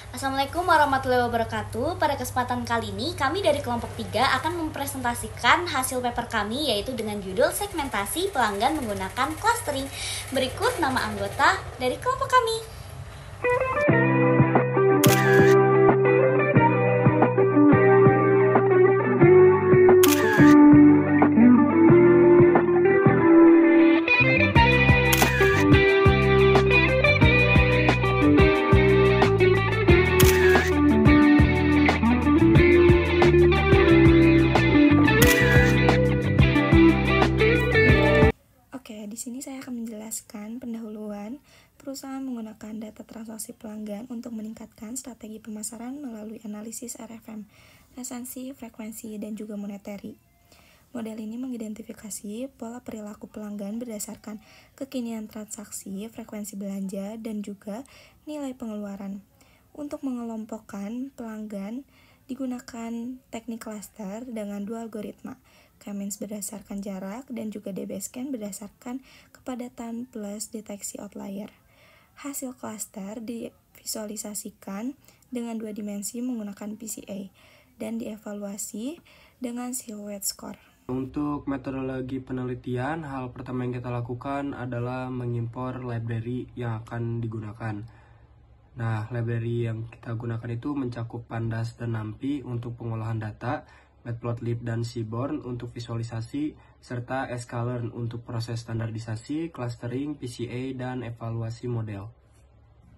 Assalamualaikum warahmatullahi wabarakatuh. Pada kesempatan kali ini, kami dari kelompok 3 akan mempresentasikan hasil paper kami, yaitu dengan judul segmentasi pelanggan menggunakan clustering. Berikut nama anggota dari kelompok kami. Di sini saya akan menjelaskan pendahuluan perusahaan menggunakan data transaksi pelanggan untuk meningkatkan strategi pemasaran melalui analisis RFM, resensi, frekuensi, dan juga monetary. Model ini mengidentifikasi pola perilaku pelanggan berdasarkan kekinian transaksi, frekuensi belanja, dan juga nilai pengeluaran. Untuk mengelompokkan pelanggan, digunakan teknik cluster dengan dua algoritma, K-means berdasarkan jarak dan juga DB-scan berdasarkan kepadatan plus deteksi outlier. Hasil cluster divisualisasikan dengan dua dimensi menggunakan PCA dan dievaluasi dengan silhouette score. Untuk metodologi penelitian, hal pertama yang kita lakukan adalah mengimpor library yang akan digunakan. Nah, library yang kita gunakan itu mencakup Pandas dan NumPy untuk pengolahan data, Matplotlib dan Seaborn untuk visualisasi, serta sklearn untuk proses standarisasi, clustering, PCA, dan evaluasi model.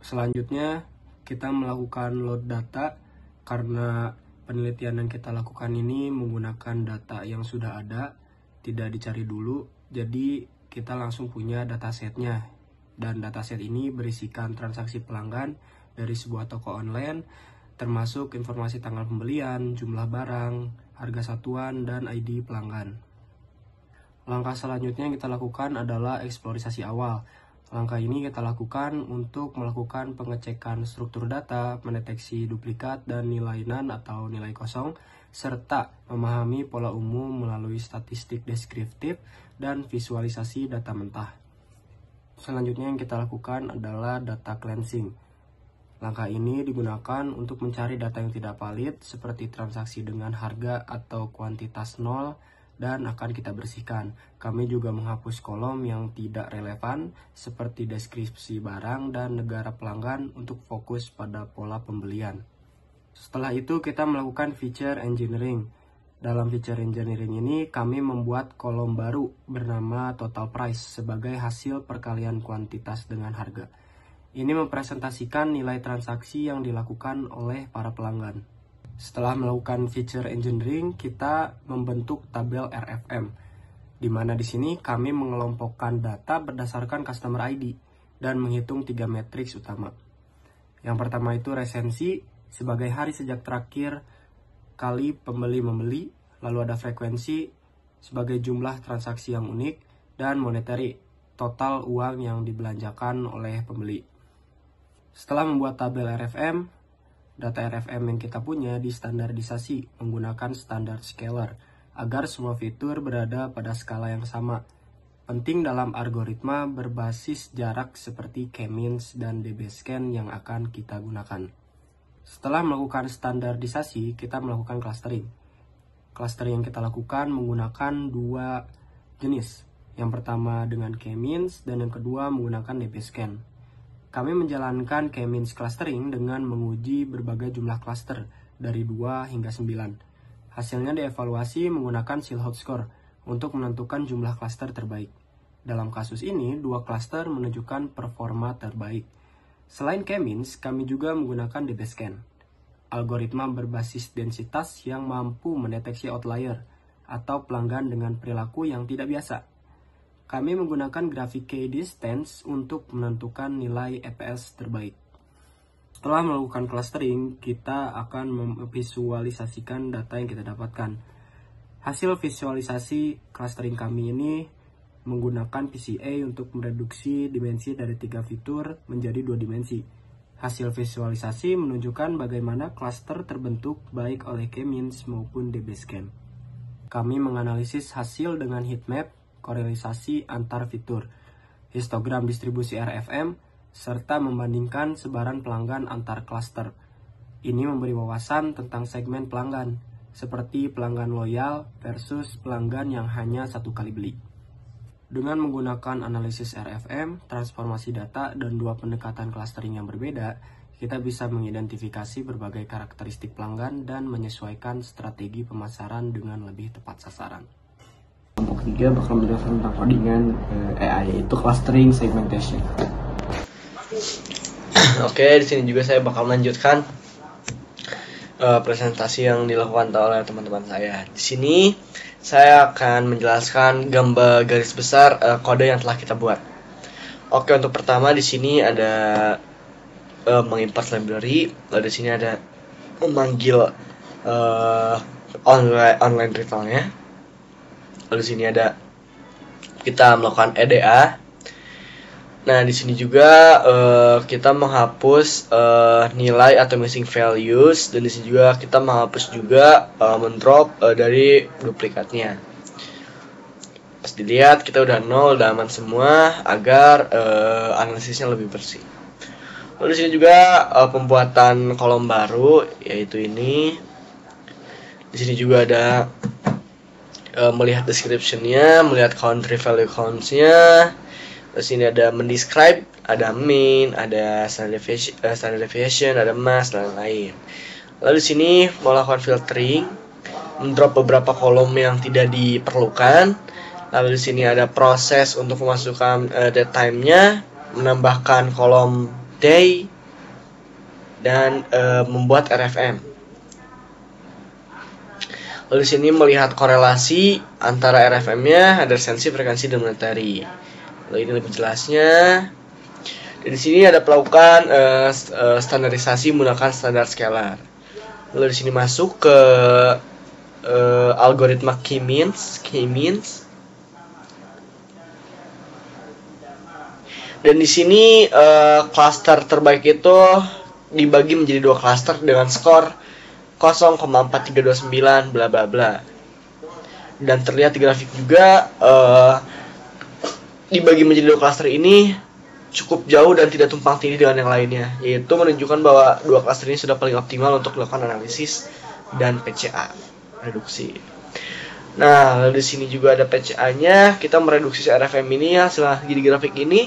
Selanjutnya, kita melakukan load data karena penelitian yang kita lakukan ini menggunakan data yang sudah ada, tidak dicari dulu, jadi kita langsung punya datasetnya. Dan dataset ini berisikan transaksi pelanggan dari sebuah toko online, termasuk informasi tanggal pembelian, jumlah barang, harga satuan, dan ID pelanggan. Langkah selanjutnya yang kita lakukan adalah eksplorasi awal. Langkah ini kita lakukan untuk melakukan pengecekan struktur data, mendeteksi duplikat dan nilai none atau nilai kosong, serta memahami pola umum melalui statistik deskriptif dan visualisasi data mentah. Selanjutnya yang kita lakukan adalah data cleansing. Langkah ini digunakan untuk mencari data yang tidak valid seperti transaksi dengan harga atau kuantitas nol dan akan kita bersihkan. Kami juga menghapus kolom yang tidak relevan seperti deskripsi barang dan negara pelanggan untuk fokus pada pola pembelian. Setelah itu kita melakukan feature engineering. Dalam feature engineering ini kami membuat kolom baru bernama total price sebagai hasil perkalian kuantitas dengan harga. Ini mempresentasikan nilai transaksi yang dilakukan oleh para pelanggan. Setelah melakukan feature engineering, kita membentuk tabel RFM, di mana di sini kami mengelompokkan data berdasarkan customer ID dan menghitung 3 matriks utama. Yang pertama itu resensi sebagai hari sejak terakhir kali pembeli membeli, lalu ada frekuensi sebagai jumlah transaksi yang unik, dan monetary, total uang yang dibelanjakan oleh pembeli. Setelah membuat tabel RFM, data RFM yang kita punya distandarisasi menggunakan standar scalar agar semua fitur berada pada skala yang sama. Penting dalam algoritma berbasis jarak seperti K-means dan DB-scan yang akan kita gunakan. Setelah melakukan standarisasi, kita melakukan clustering. Clustering yang kita lakukan menggunakan dua jenis. Yang pertama dengan K-means dan yang kedua menggunakan DB-scan. Kami menjalankan K-means clustering dengan menguji berbagai jumlah cluster dari 2 hingga 9. Hasilnya dievaluasi menggunakan silhouette score untuk menentukan jumlah cluster terbaik. Dalam kasus ini, 2 cluster menunjukkan performa terbaik. Selain K-means, kami juga menggunakan DB-scan, algoritma berbasis densitas yang mampu mendeteksi outlier atau pelanggan dengan perilaku yang tidak biasa. Kami menggunakan grafik K-distance untuk menentukan nilai EPS terbaik. Setelah melakukan clustering, kita akan memvisualisasikan data yang kita dapatkan. Hasil visualisasi clustering kami ini menggunakan PCA untuk mereduksi dimensi dari 3 fitur menjadi 2 dimensi. Hasil visualisasi menunjukkan bagaimana cluster terbentuk baik oleh K-means maupun DB-scan. Kami menganalisis hasil dengan heatmap, korelasi antar fitur, histogram distribusi RFM, serta membandingkan sebaran pelanggan antar klaster. Ini memberi wawasan tentang segmen pelanggan, seperti pelanggan loyal versus pelanggan yang hanya satu kali beli. Dengan menggunakan analisis RFM, transformasi data, dan dua pendekatan clustering yang berbeda, kita bisa mengidentifikasi berbagai karakteristik pelanggan dan menyesuaikan strategi pemasaran dengan lebih tepat sasaran. Kelompok 3 bakal menjelaskan tentang codingan AI, yaitu clustering segmentation. Oke, di sini juga saya bakal melanjutkan presentasi yang dilakukan oleh teman-teman saya. Di sini saya akan menjelaskan gambar garis besar kode yang telah kita buat. Oke, untuk pertama di sini ada mengimport library, lalu di sini ada memanggil online retailnya. Lalu di sini ada kita melakukan EDA. Nah, di sini juga kita menghapus nilai atau missing values, dan di sini juga kita menghapus juga mendrop dari duplikatnya. Pas dilihat kita udah nol, udah aman semua agar analisisnya lebih bersih. Lalu di sini juga pembuatan kolom baru, yaitu ini. Di sini juga ada melihat description-nya, melihat country value counts-nya. Terus ini ada mendescribe, ada mean, ada standard deviation, ada mass, dan lain-lain. Lalu di sini melakukan filtering, mendrop beberapa kolom yang tidak diperlukan. Lalu di sini ada proses untuk memasukkan date time-nya, menambahkan kolom day, dan membuat RFM. Lalu di sini melihat korelasi antara RFM-nya, adsensi, frekuensi, dan monetary. Lalu ini lebih jelasnya. Dan di sini ada melakukan standarisasi menggunakan standar scalar. Lalu di sini masuk ke algoritma K-means. Dan di sini cluster terbaik itu dibagi menjadi dua cluster dengan skor 0,4329 bla bla bla. Dan terlihat di grafik juga dibagi menjadi dua cluster ini cukup jauh dan tidak tumpang tindih dengan yang lainnya, yaitu menunjukkan bahwa dua cluster ini sudah paling optimal untuk melakukan analisis dan PCA reduksi. Nah, lalu di sini juga ada PCA-nya. Kita mereduksi RFM ini hasil di grafik ini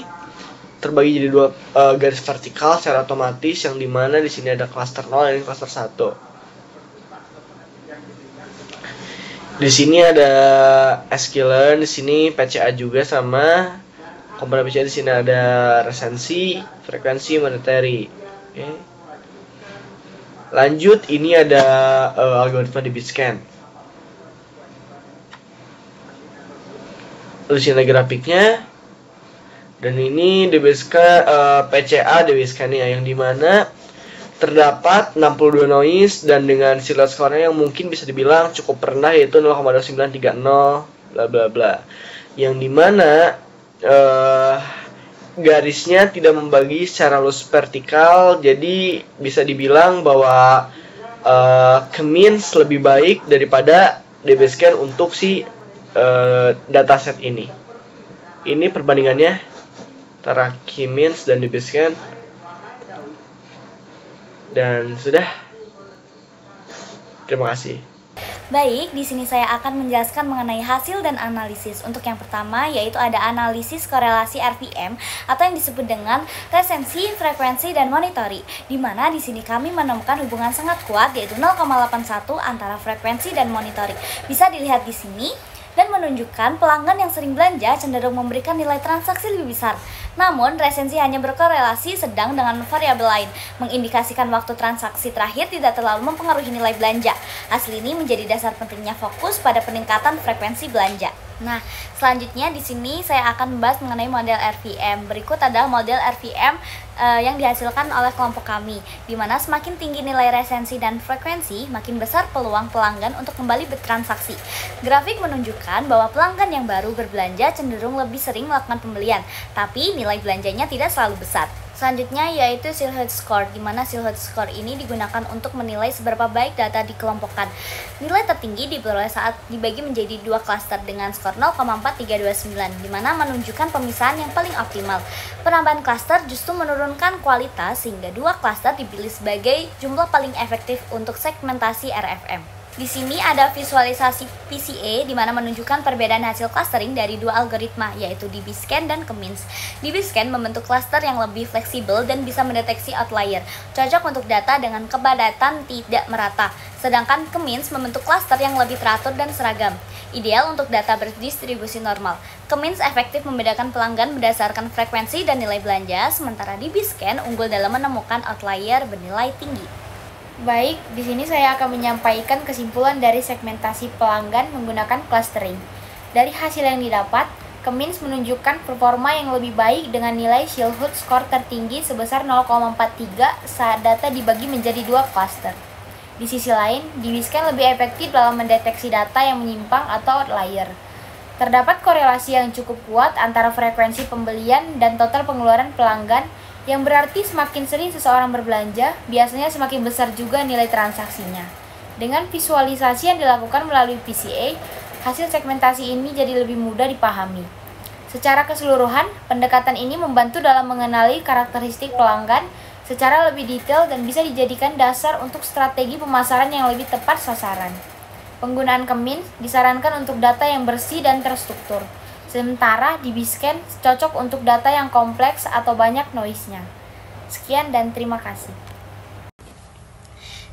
terbagi jadi dua garis vertikal secara otomatis, yang dimana di sini ada cluster 0 dan cluster 1. Di sini ada sklearn, di sini PCA juga sama. Komponen PCA di sini ada resensi, frekuensi, monetary. Oke. Lanjut, ini ada algoritma DB-scan. Lalu sini ada grafiknya. Dan ini DB-scan, PCA DB-scan-nya, yang dimana terdapat 62 noise dan dengan silhouette score-nya yang mungkin bisa dibilang cukup rendah, yaitu 0,2930 bla bla bla. Yang dimana garisnya tidak membagi secara lurus vertikal, jadi bisa dibilang bahwa K-means lebih baik daripada DB-scan untuk si dataset ini. Ini perbandingannya antara K-means dan DB-scan. Dan sudah. Terima kasih. Baik, di sini saya akan menjelaskan mengenai hasil dan analisis. Untuk yang pertama yaitu ada analisis korelasi RPM atau yang disebut dengan resensi, frekuensi, dan monetary. Di mana di sini kami menemukan hubungan sangat kuat yaitu 0,81 antara frekuensi dan monetary. Bisa dilihat di sini dan menunjukkan pelanggan yang sering belanja cenderung memberikan nilai transaksi lebih besar. Namun, resensi hanya berkorelasi sedang dengan variabel lain, mengindikasikan waktu transaksi terakhir tidak terlalu mempengaruhi nilai belanja. Hasil ini menjadi dasar pentingnya fokus pada peningkatan frekuensi belanja. Nah, selanjutnya di sini saya akan membahas mengenai model RVM. Berikut adalah model RVM yang dihasilkan oleh kelompok kami, di mana semakin tinggi nilai resensi dan frekuensi, makin besar peluang pelanggan untuk kembali bertransaksi. Grafik menunjukkan bahwa pelanggan yang baru berbelanja cenderung lebih sering melakukan pembelian, tapi nilai belanjanya tidak selalu besar. Selanjutnya yaitu Silhouette Score, di mana Silhouette Score ini digunakan untuk menilai seberapa baik data dikelompokkan. Nilai tertinggi diperoleh saat dibagi menjadi dua klaster dengan skor 0,4329, di mana menunjukkan pemisahan yang paling optimal. Penambahan klaster justru menurunkan kualitas sehingga dua klaster dipilih sebagai jumlah paling efektif untuk segmentasi RFM. Di sini ada visualisasi PCA di mana menunjukkan perbedaan hasil clustering dari dua algoritma, yaitu DBScan dan K-means. DBScan membentuk cluster yang lebih fleksibel dan bisa mendeteksi outlier, cocok untuk data dengan kepadatan tidak merata. Sedangkan K-means membentuk cluster yang lebih teratur dan seragam, ideal untuk data berdistribusi normal. K-means efektif membedakan pelanggan berdasarkan frekuensi dan nilai belanja, sementara DBScan unggul dalam menemukan outlier bernilai tinggi. Baik, di sini saya akan menyampaikan kesimpulan dari segmentasi pelanggan menggunakan clustering. Dari hasil yang didapat, K-means menunjukkan performa yang lebih baik dengan nilai Silhouette Score tertinggi sebesar 0,43 saat data dibagi menjadi dua cluster. Di sisi lain, DBScan lebih efektif dalam mendeteksi data yang menyimpang atau outlier. Terdapat korelasi yang cukup kuat antara frekuensi pembelian dan total pengeluaran pelanggan, yang berarti semakin sering seseorang berbelanja, biasanya semakin besar juga nilai transaksinya. Dengan visualisasi yang dilakukan melalui PCA, hasil segmentasi ini jadi lebih mudah dipahami. Secara keseluruhan, pendekatan ini membantu dalam mengenali karakteristik pelanggan secara lebih detail dan bisa dijadikan dasar untuk strategi pemasaran yang lebih tepat sasaran. Penggunaan K-means disarankan untuk data yang bersih dan terstruktur. Sementara DBScan cocok untuk data yang kompleks atau banyak noise-nya. Sekian dan terima kasih.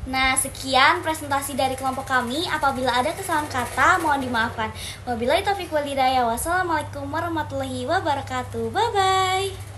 Nah, sekian presentasi dari kelompok kami. Apabila ada kesalahan kata, mohon dimaafkan. Wabillahi taufiq wal hidayah. Wassalamualaikum warahmatullahi wabarakatuh. Bye-bye.